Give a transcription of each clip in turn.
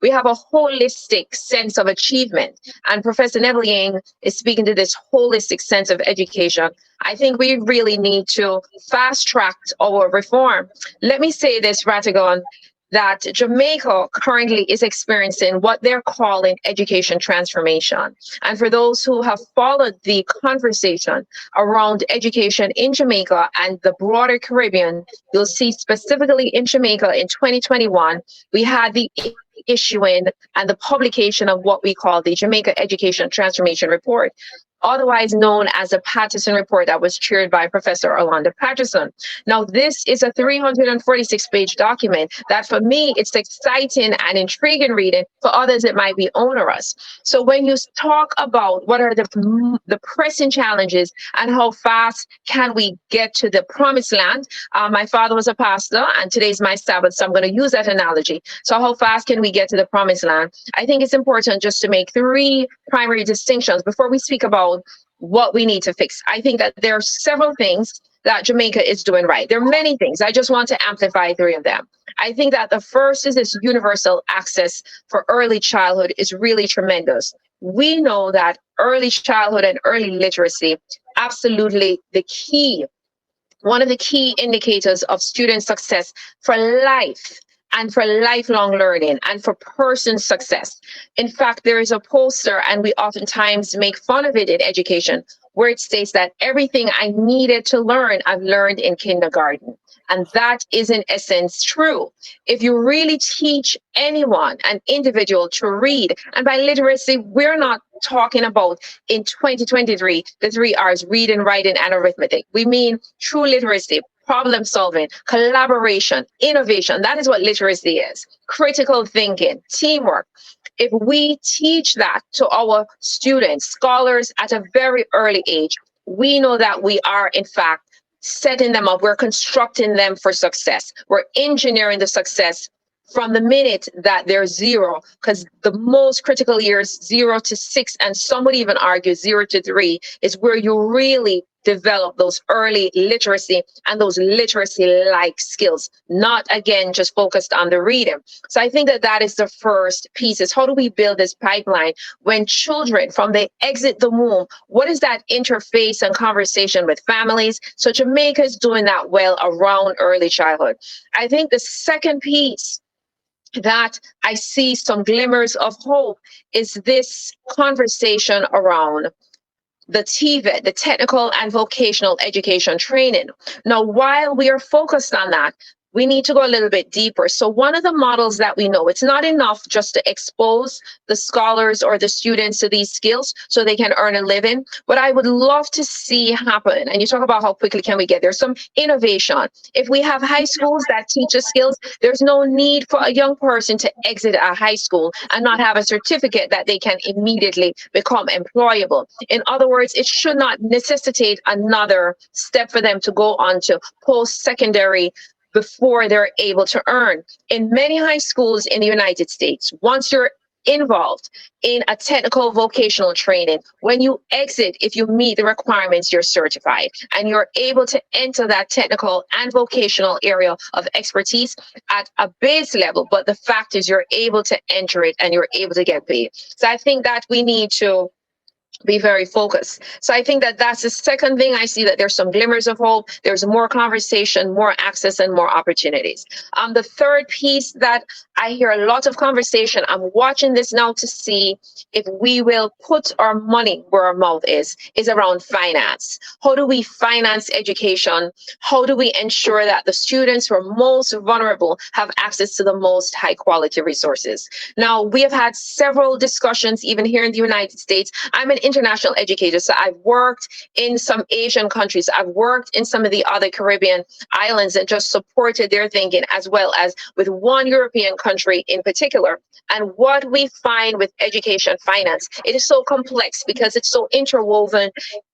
We have a holistic sense of achievement. And Professor Neville Yang is speaking to this holistic sense of education. I think we really need to fast track our reform. Let me say this, Ratigan, that Jamaica currently is experiencing what they're calling education transformation. And for those who have followed the conversation around education in Jamaica and the broader Caribbean, you'll see specifically in Jamaica in 2021, we had the issuing and the publication of what we call the Jamaica Education Transformation Report, otherwise known as the Patterson Report, that was chaired by Professor Orlando Patterson. Now, this is a 346-page document that for me, it's exciting and intriguing reading. For others, it might be onerous. So when you talk about what are the pressing challenges and how fast can we get to the promised land, my father was a pastor and today's my Sabbath, so I'm going to use that analogy. So how fast can we get to the promised land? I think it's important just to make three primary distinctions before we speak about what we need to fix. I think that there are several things that Jamaica is doing right. There are many things. I just want to amplify three of them. I think that the first is this universal access for early childhood is really tremendous. We know that early childhood and early literacy, absolutely one of the key indicators of student success for life and for lifelong learning and for person success. In fact, there is a poster, and we oftentimes make fun of it in education, where it states that everything I needed to learn, I've learned in kindergarten. And that is in essence true. If you really teach anyone, an individual, to read, and by literacy, we're not talking about in 2023, the 3 R's: reading, writing, and arithmetic. We mean true literacy, problem solving, collaboration, innovation. That is what literacy is. Critical thinking, teamwork. If we teach that to our students, scholars at a very early age, we know that we are in fact setting them up. We're constructing them for success. We're engineering the success from the minute that they're zero, because the most critical years, 0 to 6, and some would even argue 0 to 3, is where you really develop those early literacy and those literacy-like skills, not again just focused on the reading. So I think that that is the first piece, is how do we build this pipeline when children, from they exit the womb, what is that interface and conversation with families? So Jamaica is doing that well around early childhood. I think the second piece that I see some glimmers of hope is this conversation around the TVET, the technical and vocational education training. Now, while we are focused on that, we need to go a little bit deeper. So one of the models that we know, it's not enough just to expose the scholars or the students to these skills so they can earn a living. What I would love to see happen, and you talk about how quickly can we get there, some innovation. If we have high schools that teach us skills, there's no need for a young person to exit a high school and not have a certificate that they can immediately become employable. In other words, it should not necessitate another step for them to go on to post-secondary before they're able to earn. In many high schools in the United States, once you're involved in a technical vocational training, when you exit, if you meet the requirements, you're certified and you're able to enter that technical and vocational area of expertise at a base level. But the fact is you're able to enter it and you're able to get paid. So I think that we need to be very focused. So I think that that's the second thing I see, that there's some glimmers of hope. There's more conversation, more access, and more opportunities. The third piece that I hear a lot of conversation, I'm watching this now to see if we will put our money where our mouth is around finance. How do we finance education? How do we ensure that the students who are most vulnerable have access to the most high quality resources? Now, we have had several discussions, even here in the United States. I'm an international educator, so I've worked in some Asian countries. I've worked in some of the other Caribbean islands and just supported their thinking, as well as with one European country in particular. And what we find with education finance, it is so complex because it's so interwoven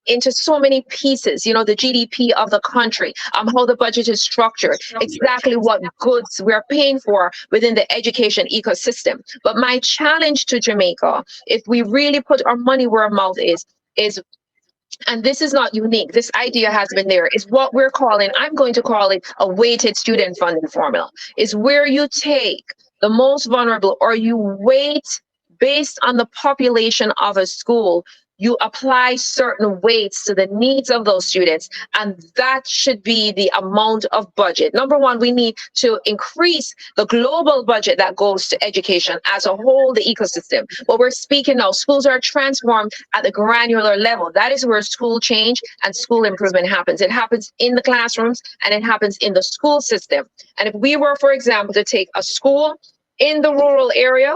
into so many pieces, you know, the GDP of the country, how the budget is structured, exactly what goods we're paying for within the education ecosystem. But my challenge to Jamaica, if we really put our money where our mouth is, and this is not unique, this idea has been there, is what we're calling, I'm going to call it a weighted student funding formula, is where you take the most vulnerable, or you weight based on the population of a school, you apply certain weights to the needs of those students, and that should be the amount of budget. Number one, we need to increase the global budget that goes to education as a whole, the ecosystem. What we're speaking now, schools are transformed at the granular level. That is where school change and school improvement happens. It happens in the classrooms and it happens in the school system. And if we were, for example, to take a school in the rural area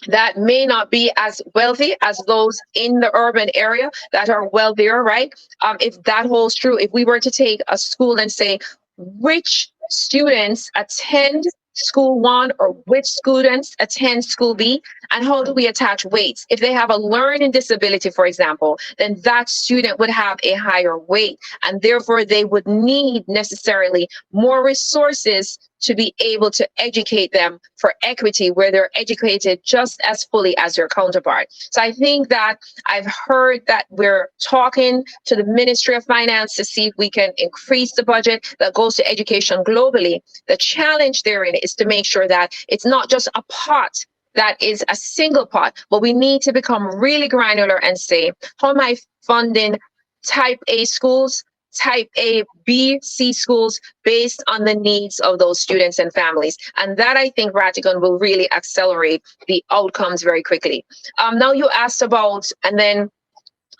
that may not be as wealthy as those in the urban area that are wealthier, right? If that holds true, if we were to take a school and say which students attend school one or which students attend school B, and how do we attach weights? If they have a learning disability, for example, then that student would have a higher weight, and therefore they would need necessarily more resources to be able to educate them for equity, where they're educated just as fully as their counterpart. So I think that I've heard that we're talking to the Ministry of Finance to see if we can increase the budget that goes to education globally. The challenge therein is to make sure that it's not just a pot that is a single pot, but we need to become really granular and say, how am I funding type A schools, type A, B, C schools based on the needs of those students and families? And that, I think, ratigan will really accelerate the outcomes very quickly. Now you asked about, and then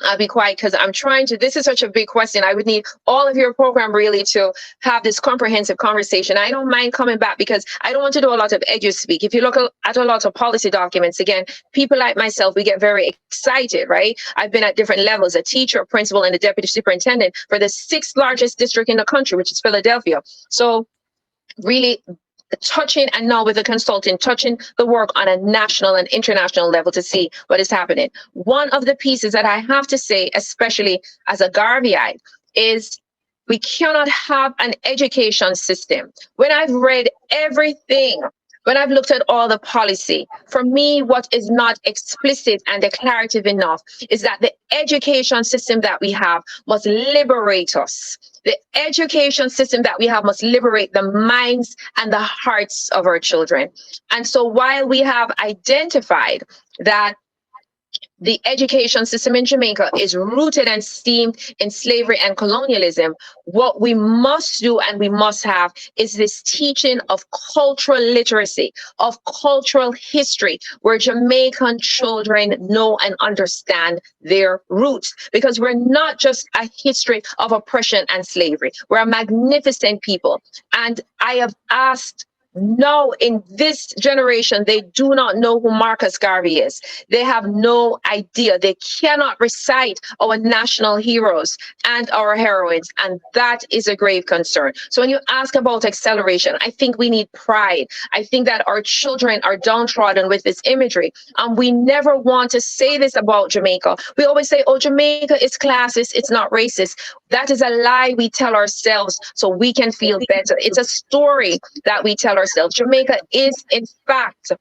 I'll be quiet because I'm trying to, this is such a big question. I would need all of your program really to have this comprehensive conversation. I don't mind coming back because I don't want to do a lot of edu-speak. If you look at a lot of policy documents, again, people like myself, we get very excited, right? I've been at different levels, a teacher, a principal, and a deputy superintendent for the sixth largest district in the country, which is Philadelphia. So really touching, and now with a consultant, touching the work on a national and international level to see what is happening. One of the pieces that I have to say, especially as a Garveyite, is we cannot have an education system. When I've read everything, when I've looked at all the policy, for me, what is not explicit and declarative enough is that the education system that we have must liberate us. The education system that we have must liberate the minds and the hearts of our children. And so while we have identified that the education system in Jamaica is rooted and steamed in slavery and colonialism, what we must do and we must have is this teaching of cultural literacy, of cultural history, where Jamaican children know and understand their roots. Because we're not just a history of oppression and slavery. We're a magnificent people. And I have asked, no, in this generation, they do not know who Marcus Garvey is. They have no idea. They cannot recite our national heroes and our heroines, and that is a grave concern. So when you ask about acceleration, I think we need pride. I think that our children are downtrodden with this imagery, and we never want to say this about Jamaica. We always say, oh, Jamaica is classist, it's not racist. That is a lie we tell ourselves so we can feel better. It's a story that we tell ourselves. Jamaica is, in fact,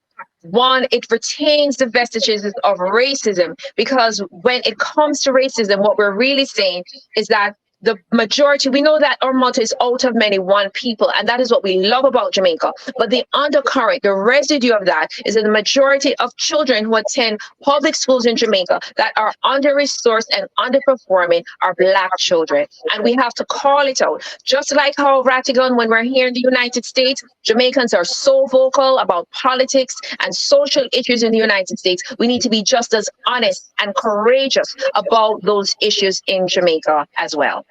one, it retains the vestiges of racism, because when it comes to racism, what we're really saying is that the majority, we know that our motto is out of many, one people, and that is what we love about Jamaica. But the undercurrent, the residue of that is that the majority of children who attend public schools in Jamaica that are under-resourced and underperforming are Black children. And we have to call it out. Just like how ratigan, when we're here in the United States, Jamaicans are so vocal about politics and social issues in the United States. We need to be just as honest and courageous about those issues in Jamaica as well.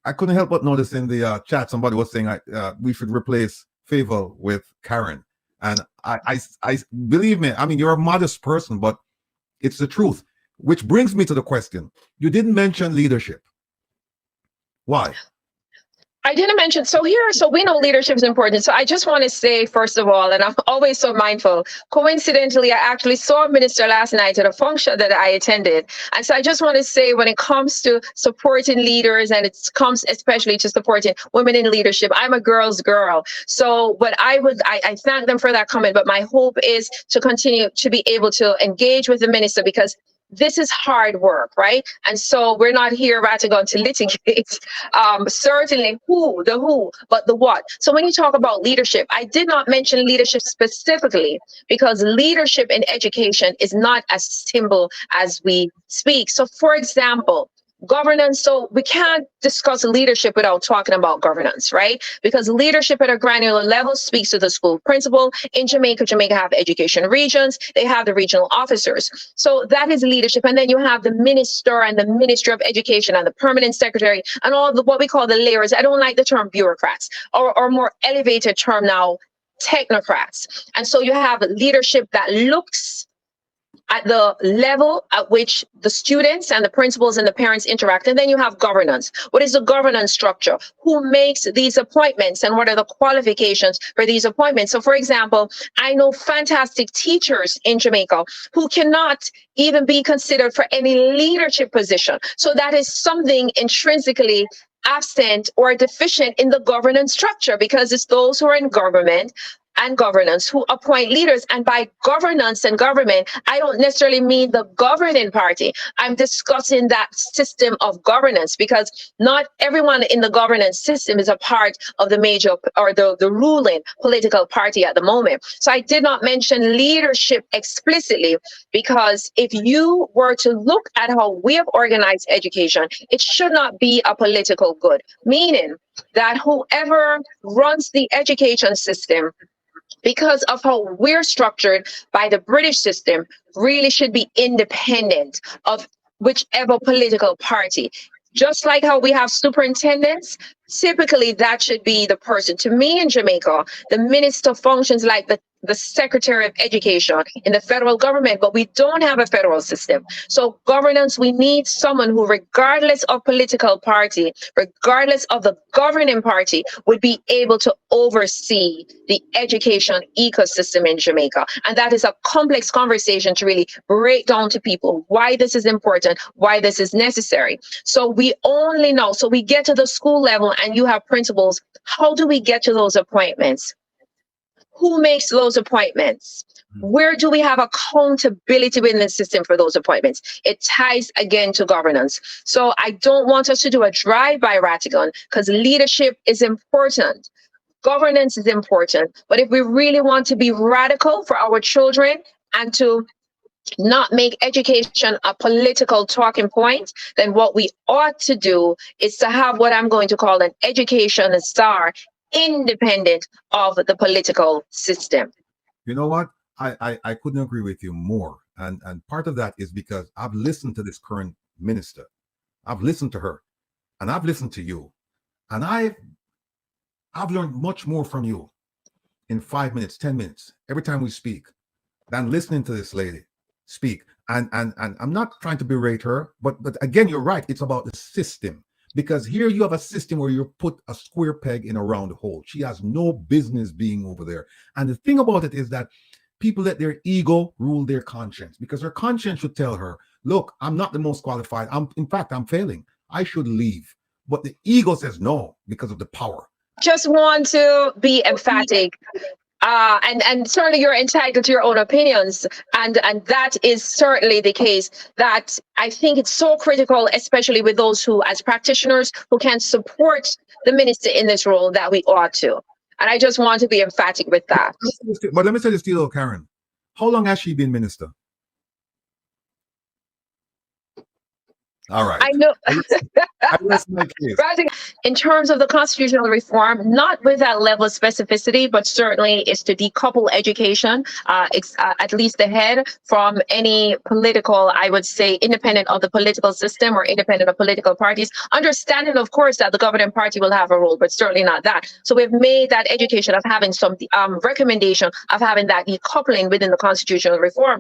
I couldn't help but notice in the chat somebody was saying we should replace favor with Karren, and I believe me. I mean, you're a modest person, but it's the truth. Which brings me to the question: you didn't mention leadership. Why? I didn't mention, so we know leadership is important. So I just want to say, first of all, and I'm always so mindful, coincidentally, I actually saw a minister last night at a function that I attended. And so I just want to say, when it comes to supporting leaders, and it comes especially to supporting women in leadership, I'm a girl's girl. So what I thank them for that comment, but my hope is to continue to be able to engage with the minister, because this is hard work, right? And so we're not here, Ratigan, to litigate certainly the who, but the what. So when you talk about leadership, I did not mention leadership specifically because leadership in education is not as simple as we speak. So for example, governance. So we can't discuss leadership without talking about governance, right? Because leadership at a granular level speaks to the school principal. In Jamaica have education regions. They have the regional officers. So that is leadership. And then you have the minister and the Ministry of Education and the permanent secretary and all the what we call the layers. I don't like the term bureaucrats or more elevated term now, technocrats. And so you have leadership that looks at the level at which the students and the principals and the parents interact. And then you have governance. What is the governance structure? Who makes these appointments and what are the qualifications for these appointments? So for example, I know fantastic teachers in Jamaica who cannot even be considered for any leadership position. So that is something intrinsically absent or deficient in the governance structure, because it's those who are in government and governance who appoint leaders. And by governance and government, I don't necessarily mean the governing party. I'm discussing that system of governance, because not everyone in the governance system is a part of the major or the ruling political party at the moment. So I did not mention leadership explicitly, because if you were to look at how we have organized education, it should not be a political good, meaning that whoever runs the education system, because of how we're structured by the British system, really should be independent of whichever political party. Just like how we have superintendents, typically that should be the person. To me in Jamaica, the minister functions like the Secretary of Education in the federal government, but we don't have a federal system. So governance, we need someone who, regardless of political party, regardless of the governing party, would be able to oversee the education ecosystem in Jamaica. And that is a complex conversation to really break down to people why this is important, why this is necessary. So we only know, so we get to the school level and you have principals. How do we get to those appointments? Who makes those appointments? Where do we have accountability within the system for those appointments? It ties again to governance. So I don't want us to do a drive-by, Ratigan, because leadership is important. Governance is important. But if we really want to be radical for our children and to not make education a political talking point, then what we ought to do is to have what I'm going to call an education star, independent of the political system. You know what? I couldn't agree with you more. And part of that is because I've listened to this current minister. I've listened to her and I've listened to you. And I've learned much more from you in 5 minutes, 10 minutes, every time we speak, than listening to this lady speak. And I'm not trying to berate her, but again, you're right. It's about the system. Because here you have a system where you put a square peg in a round hole. She has no business being over there. And the thing about it is that people let their ego rule their conscience, because her conscience should tell her, look, I'm not the most qualified. In fact, I'm failing. I should leave. But the ego says no because of the power. Just want to be emphatic. And certainly you're entitled to your own opinions, and that is certainly the case. That I think it's so critical, especially with those who, as practitioners, who can support the minister in this role, that we ought to. And I just want to be emphatic with that. But let me say this to you, though, Karren. How long has she been minister? All right. I know. I rest my case. In terms of the constitutional reform, not with that level of specificity, but certainly is to decouple education, at least the head, from any political, I would say, independent of the political system or independent of political parties. Understanding, of course, that the governing party will have a role, but certainly not that. So we've made that education of having some recommendation of having that decoupling within the constitutional reform.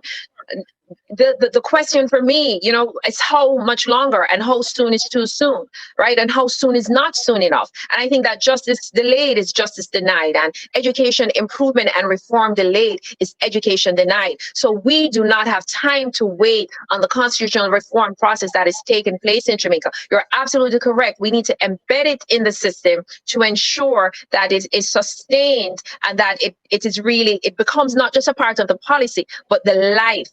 The question for me, is how much longer and how soon is too soon, right? And how soon is not soon enough. And I think that justice delayed is justice denied, and education improvement and reform delayed is education denied. So we do not have time to wait on the constitutional reform process that is taking place in Jamaica. You're absolutely correct. We need to embed it in the system to ensure that it is sustained and that it becomes not just a part of the policy, but the life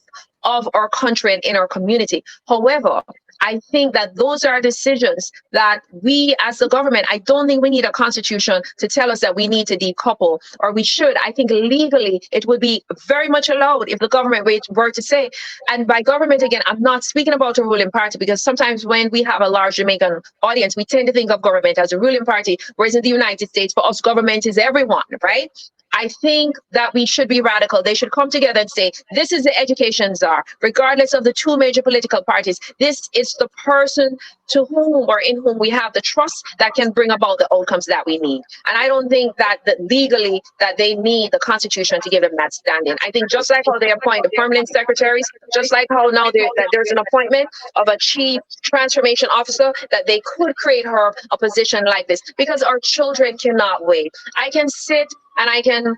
of our country and in our community. However, I think that those are decisions that we as the government, I don't think we need a constitution to tell us that we need to decouple, or we should. I think legally it would be very much allowed if the government were to say, and by government again, I'm not speaking about a ruling party, because sometimes when we have a large Jamaican audience, we tend to think of government as a ruling party, whereas in the United States, for us, government is everyone, right? I think that we should be radical. They should come together and say, this is the education czar, regardless of the two major political parties. This is the person to whom or in whom we have the trust that can bring about the outcomes that we need. And I don't think that legally that they need the Constitution to give them that standing. I think just like how they appoint the permanent secretaries, just like how now that there's an appointment of a chief transformation officer, that they could create her a position like this, because our children cannot wait. I can sit and I can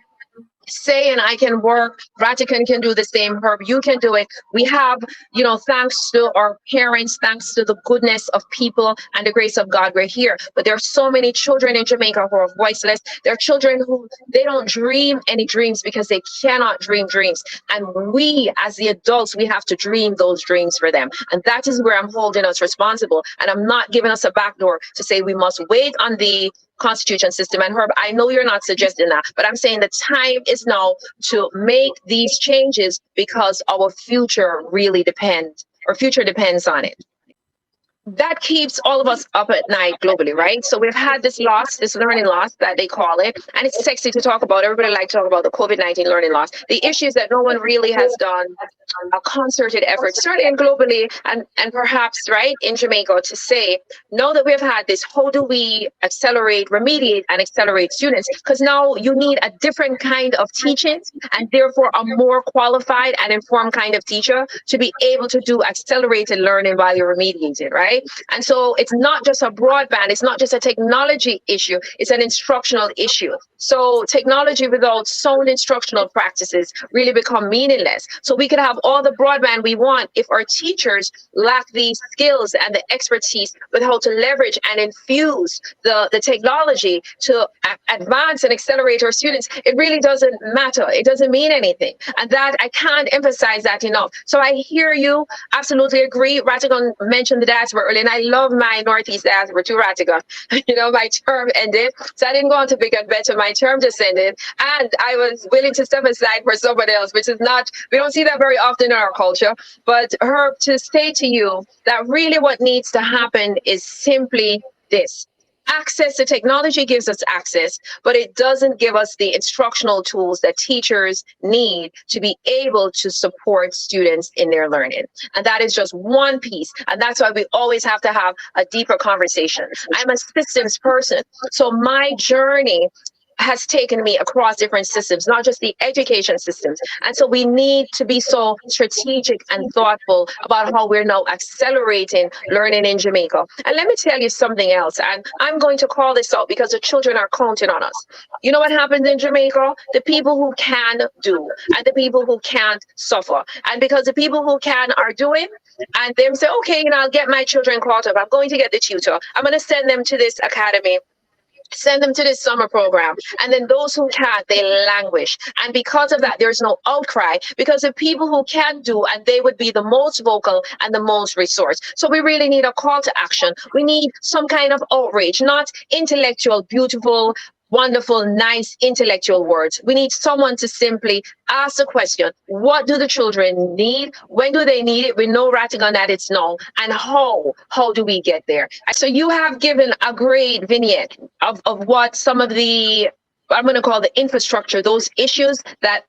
say and I can work. Ratigan can do the same. Herb, you can do it. We have, thanks to our parents, thanks to the goodness of people and the grace of God, we're here. But there are so many children in Jamaica who are voiceless. There are children who they don't dream any dreams because they cannot dream dreams. And we, as the adults, we have to dream those dreams for them. And that is where I'm holding us responsible. And I'm not giving us a backdoor to say we must wait on the constitution system. And Herb, I know you're not suggesting that, but I'm saying the time is now to make these changes, because our future really depends on it. That keeps all of us up at night globally, right? So we've had this learning loss that they call it, and it's sexy to talk about. Everybody likes to talk about the COVID-19 learning loss. The issue is that no one really has done a concerted effort, certainly and globally, and perhaps, right, in Jamaica, to say, now that we've had this, how do we remediate and accelerate students? Because now you need a different kind of teaching, and therefore a more qualified and informed kind of teacher to be able to do accelerated learning while you're remediating, right? And so it's not just a broadband, it's not just a technology issue, it's an instructional issue. So technology without sound instructional practices really become meaningless. So we could have all the broadband we want if our teachers lack these skills and the expertise with how to leverage and infuse the technology to advance and accelerate our students. It really doesn't matter. It doesn't mean anything. And that I can't emphasize that enough. So I hear you, absolutely agree. Ratigan mentioned the diaspora earlier, and I love my Northeast diaspora to Ratigan. My term ended, so I didn't go on to big and better. My term just ended, and I was willing to step aside for somebody else, which is not, we don't see that very often in our culture. But Herb, to say to you that really what needs to happen is simply this. Access to technology gives us access, but it doesn't give us the instructional tools that teachers need to be able to support students in their learning. And that is just one piece. And that's why we always have to have a deeper conversation. I'm a systems person, so my journey has taken me across different systems, not just the education systems. And so we need to be so strategic and thoughtful about how we're now accelerating learning in Jamaica. And let me tell you something else, and I'm going to call this out because the children are counting on us. You know what happens in Jamaica? The people who can do, and the people who can't suffer. And because the people who can are doing, and they say, okay, I'll get my children caught up. I'm going to get the tutor. I'm going to send them to this academy, send them to this summer program. And then those who can't, they languish. And because of that, there's no outcry, because the people who can do, and they would be the most vocal and the most resourced. So we really need a call to action. We need some kind of outrage, not intellectual, beautiful, wonderful, nice intellectual words. We need someone to simply ask the question, what do the children need? When do they need it? We know Ratigan that it's no. And how do we get there? So you have given a great vignette of what some of the, I'm going to call the infrastructure, those issues that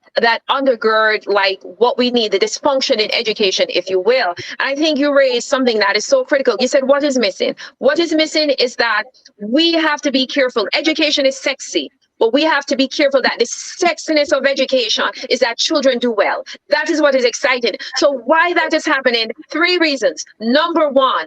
undergird like what we need, the dysfunction in education, if you will. And I think you raised something that is so critical. You said, what is missing? What is missing is that we have to be careful. Education is sexy, but we have to be careful that the sexiness of education is that children do well. That is what is exciting. So why that is happening? 3 reasons. Number 1,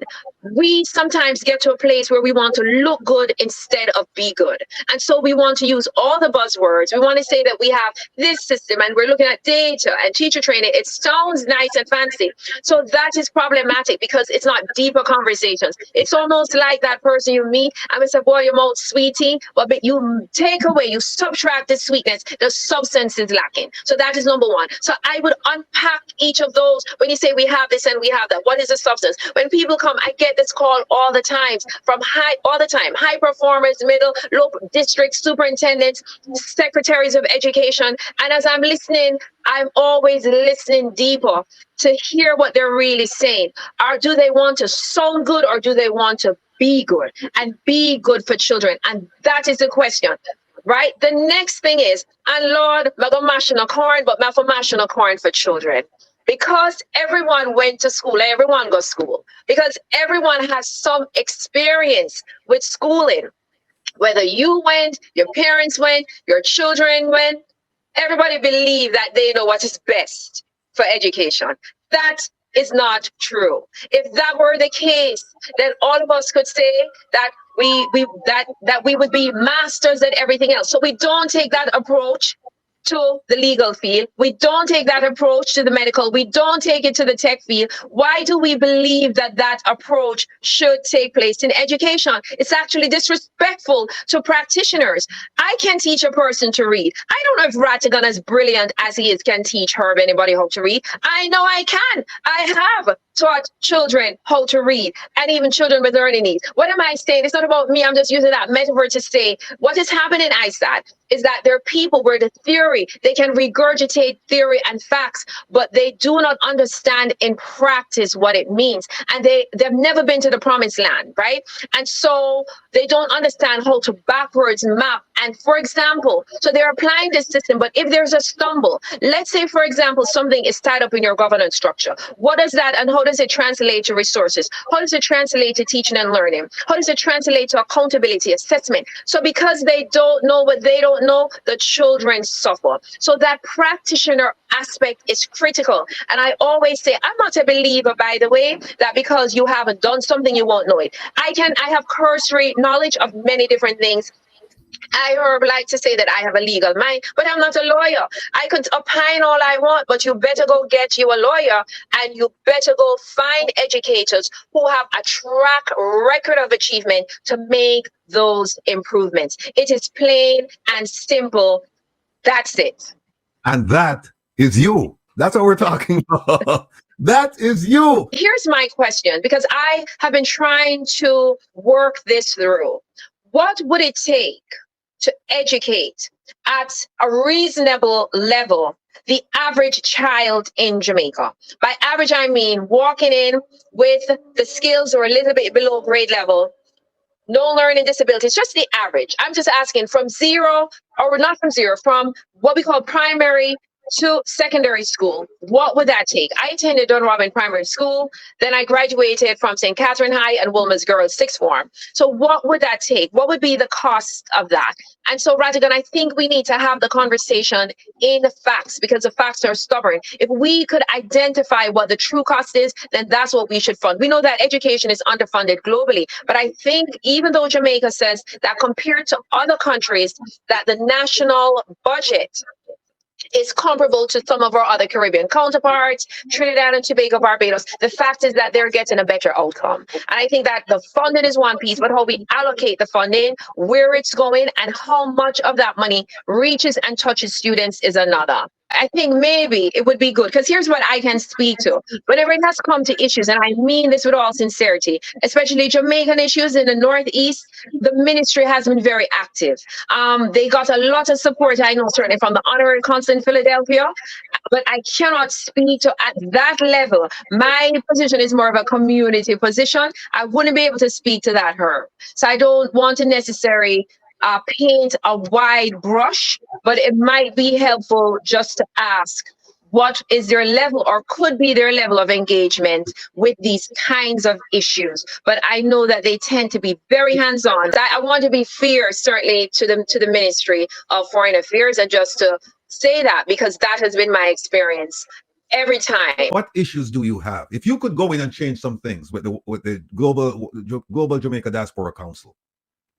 we sometimes get to a place where we want to look good instead of be good. And so we want to use all the buzzwords. We want to say that we have this system and we're looking at data and teacher training. It sounds nice and fancy. So that is problematic because it's not deeper conversations. It's almost like that person you meet and we say, boy, your mouth sweetie, but you take away away, you subtract the sweetness, the substance is lacking. So that is number one. So I would unpack each of those. When you say we have this and we have that, what is the substance? When people come, I get this call all the time from high performers, middle, low district superintendents, secretaries of education. And as I'm listening, I'm always listening deeper to hear what they're really saying. Or do they want to sound good, or do they want to be good and be good for children? And that is the question, right? The next thing is, and Lord, I'm going to mash on corn, but not for mashing on corn for children. Because everyone went to school, everyone goes to school, because everyone has some experience with schooling. Whether you went, your parents went, your children went, everybody believe that they know what is best for education. That is not true. If that were the case, then all of us could say that we would be masters at everything else. So we don't take that approach to the legal field. We don't take that approach to the medical. We don't take it to the tech field. Why do we believe that that approach should take place in education? It's actually disrespectful to practitioners. I can teach a person to read. I don't know if Ratigan, as brilliant as he is, can teach Herb anybody how to read. I know I can. I have taught children how to read, and even children with learning needs. What am I saying? It's not about me. I'm just using that metaphor to say what is happening in ISAT is that there are people where the theory, they can regurgitate theory and facts, but they do not understand in practice what it means. And they've never been to the promised land, right? And so they don't understand how to backwards map. And for example, so they're applying this system, but if there's a stumble, let's say, for example, something is tied up in your governance structure. What does that, and how does it translate to resources? How does it translate to teaching and learning? How does it translate to accountability, assessment? So because they don't know what they don't know, the children suffer. So that practitioner aspect is critical. And I always say, I'm not a believer, by the way, that because you haven't done something, you won't know it. I have cursory knowledge of many different things. I like to say that I have a legal mind, but I'm not a lawyer. I could opine all I want, but you better go get you a lawyer, and you better go find educators who have a track record of achievement to make those improvements. It is plain and simple. That's it. And that is you. That's what we're talking about. That is you. Here's my question, because I have been trying to work this through. What would it take to educate at a reasonable level the average child in Jamaica? By average, I mean walking in with the skills or a little bit below grade level, no learning disabilities, just the average. I'm just asking from zero, or not from zero, from what we call primary to secondary school. What would that take? I attended Dunrobin Primary School. Then I graduated from St. Catherine High and Wilma's Girls Sixth Form. So what would that take? What would be the cost of that? And so, Ratigan, I think we need to have the conversation in the facts, because the facts are stubborn. If we could identify what the true cost is, then that's what we should fund. We know that education is underfunded globally, but I think even though Jamaica says that compared to other countries, that the national budget is comparable to some of our other Caribbean counterparts, Trinidad and Tobago, Barbados. The fact is that they're getting a better outcome. And I think that the funding is one piece, but how we allocate the funding, where it's going, and how much of that money reaches and touches students is another. I think maybe it would be good, because here's what I can speak to. Whenever it has come to issues, and I mean this with all sincerity, especially Jamaican issues in the Northeast, the ministry has been very active. They got a lot of support, I know, certainly from the Honorary Consul in Philadelphia, but I cannot speak to at that level. My position is more of a community position. I wouldn't be able to speak to that, Herb. So I don't want to necessarily paint a wide brush, but it might be helpful just to ask what is their level, or could be their level of engagement with these kinds of issues. But I know that they tend to be very hands-on. I want to be fair, certainly, to the Ministry of Foreign Affairs, and just to say that, because that has been my experience every time. What issues do you have? If you could go in and change some things with the Global Jamaica Diaspora Council,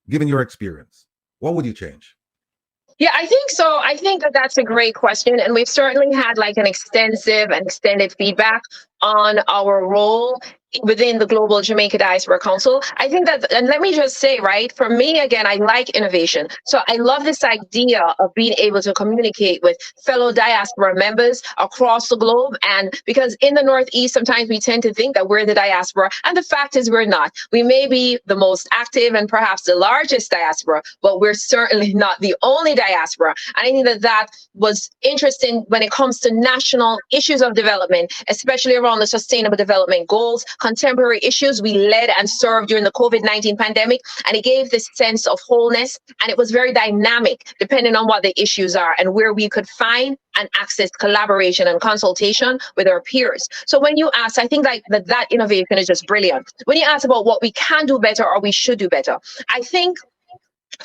given your experience, what would you change? Yeah, I think so. I think that that's a great question. And we've certainly had like an extensive and extended feedback on our role within the Global Jamaica Diaspora Council. I think that, and let me just say, right, for me, again, I like innovation. So I love this idea of being able to communicate with fellow diaspora members across the globe. And because in the Northeast, sometimes we tend to think that we're the diaspora, and the fact is we're not. We may be the most active and perhaps the largest diaspora, but we're certainly not the only diaspora. And I think that that was interesting when it comes to national issues of development, especially around the Sustainable Development Goals, contemporary issues we led and served during the COVID-19 pandemic. And it gave this sense of wholeness. And it was very dynamic, depending on what the issues are and where we could find and access collaboration and consultation with our peers. So when you ask, I think like that innovation is just brilliant. When you ask about what we can do better or we should do better, I think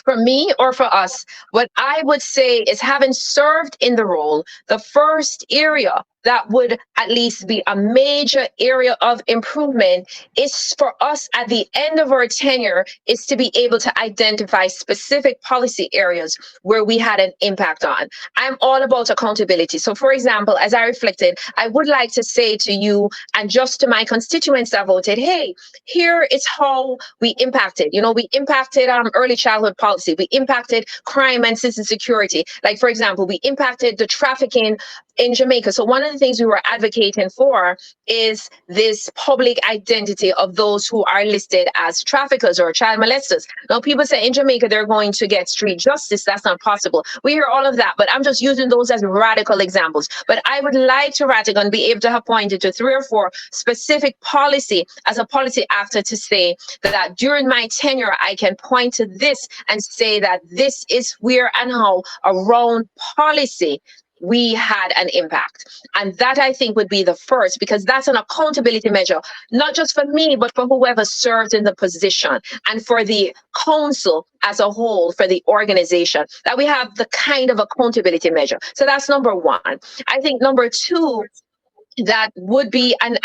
for me or for us, what I would say is, having served in the role, the first area that would at least be a major area of improvement is for us at the end of our tenure is to be able to identify specific policy areas where we had an impact on. I'm all about accountability. So for example, as I reflected, I would like to say to you and just to my constituents that voted, hey, here is how we impacted. You know, we impacted early childhood policy. We impacted crime and citizen security. Like, for example, we impacted the trafficking in Jamaica. So one of the things we were advocating for is this public identity of those who are listed as traffickers or child molesters. Now, people say in Jamaica, they're going to get street justice. That's not possible. We hear all of that, but I'm just using those as radical examples. But I would like to, Ratigan, be able to have pointed to 3 or 4 specific policy as a policy actor to say that during my tenure, I can point to this and say that this is where and how around policy we had an impact. And that, I think, would be the first, because that's an accountability measure, not just for me, but for whoever served in the position and for the council as a whole, for the organization, that we have the kind of accountability measure. So that's number one. I think number two, that would be, and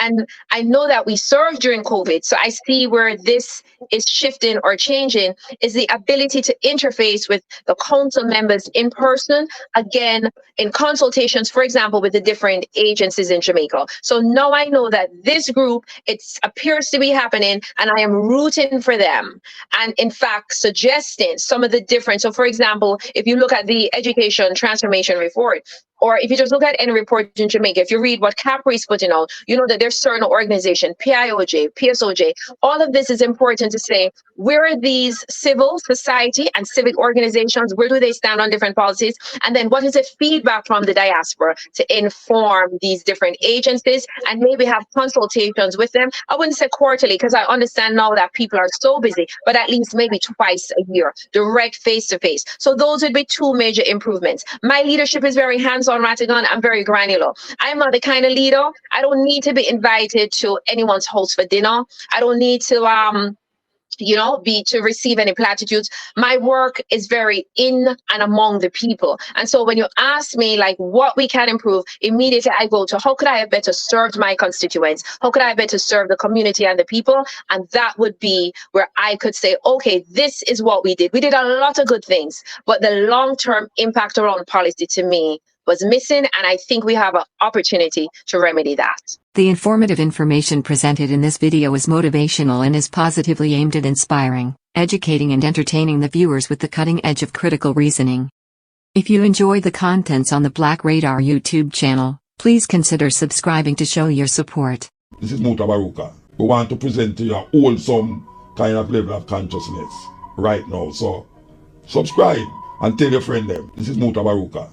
I know that we served during COVID, so I see where this is shifting or changing, is the ability to interface with the council members in person, again, in consultations, for example, with the different agencies in Jamaica. So now I know that this group, it appears to be happening, and I am rooting for them. And in fact, suggesting some of the different, so for example, if you look at the Education Transformation Report, or if you just look at any report in Jamaica, if you read what CAPRI is putting out, you know that there's certain organizations, PIOJ, PSOJ, all of this is important to say, where are these civil society and civic organizations? Where do they stand on different policies? And then what is the feedback from the diaspora to inform these different agencies and maybe have consultations with them? I wouldn't say quarterly, because I understand now that people are so busy, but at least maybe twice a year, direct face-to-face. So those would be 2 major improvements. My leadership is very hands-on, Ratigan. I'm very granular. I'm not the kind of leader. I don't need to be invited to anyone's house for dinner. I don't need to be to receive any platitudes. My work is very in and among the people. And so when you ask me like what we can improve, immediately I go to how could I have better served my constituents? How could I have better serve the community and the people? And that would be where I could say, okay, this is what we did. We did a lot of good things, but the long-term impact around policy to me was missing. And I think we have an opportunity to remedy that. The informative information presented in this video is motivational and is positively aimed at inspiring, educating and entertaining the viewers with the cutting edge of critical reasoning. If you enjoy the contents on the Black Radar YouTube channel, please consider subscribing to show your support. This is Mutabaruka. We want to present to you a wholesome kind of level of consciousness right now. So subscribe and tell your friend them. This is Mutabaruka.